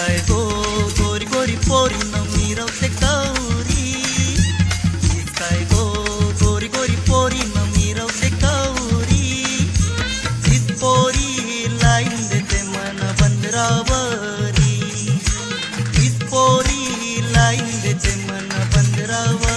काय गो गोरी गोरी पोरी न मिरवते कौरी, हीच काय गो गोरी गोरी पोरी न मिरवते कौरी, हीच पोरी लाईन देते मन बंदरावरी, हीच पोरी लाईन देते मन बंदरावरी.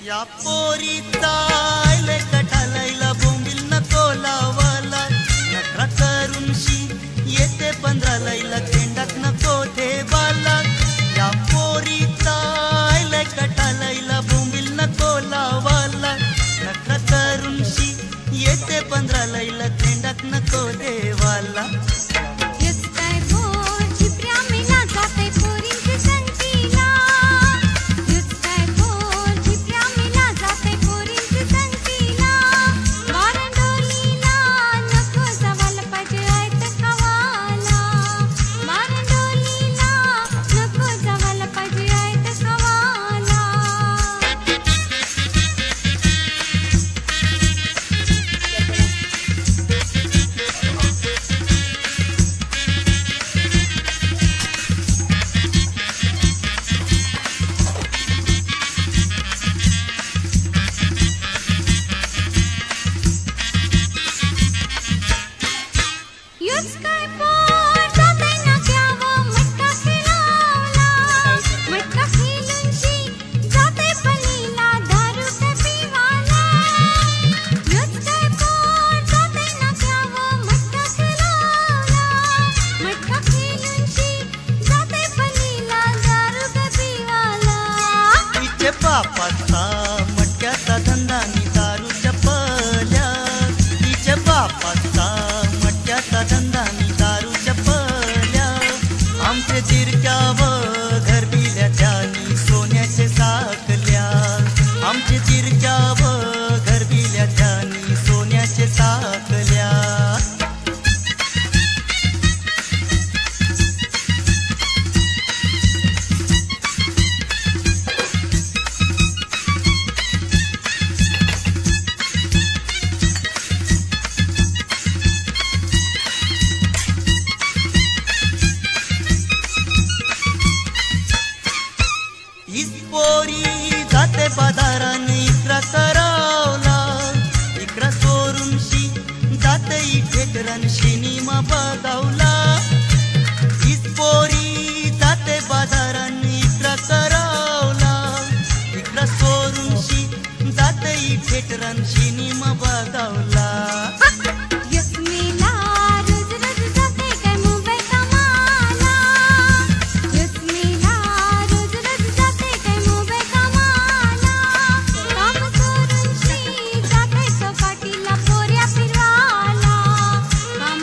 या पोरीचा आयले कठालायला बोंबील नको लावाला, नखरा करून शी येते 15 लायला खेंडात नको ठेवाला. या पोरीचा आयले कठालायला बोंबील नको लावाला, नखरा करून शी येते 15 लायला खेंडात नको ठेवाला. बापाचा मटक्याचा धंदा नि दारूच्या पल्या, तिच्या बापाचा मटक्याचा धंदा नि दारूच्या पल्या. आमचे चिरक्या व घरबिल्या त्यानी सोन्याचे साकल्या, आमचे चिरक्या व घरबिल्या त्यानी सोन्याचे साकल्या. पोरी जाते बाजाराने इकरा करावला, इकरा सोरून शी जाते इठेकरन सिनेमा बघावला. हीच पोरी जाते बाजाराने इकरा करावला, इकरा सोरून शी जाते इठेकरन सिनेमा बघावला. काम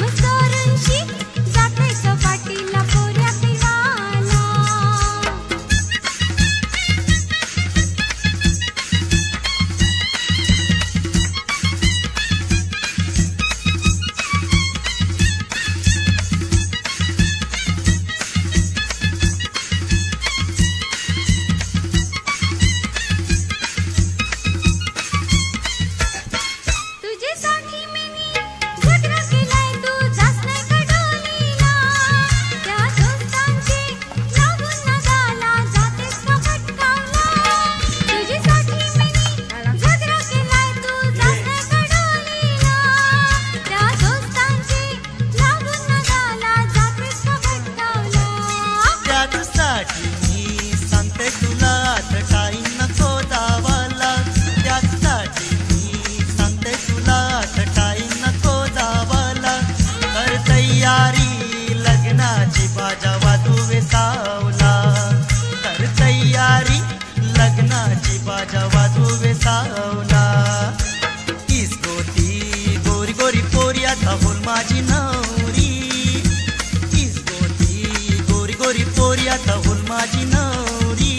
पोरी पोरी आता होल माझी नवरी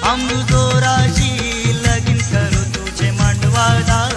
आमरू जोराशी लगीन करू तुझे मांडवा दारी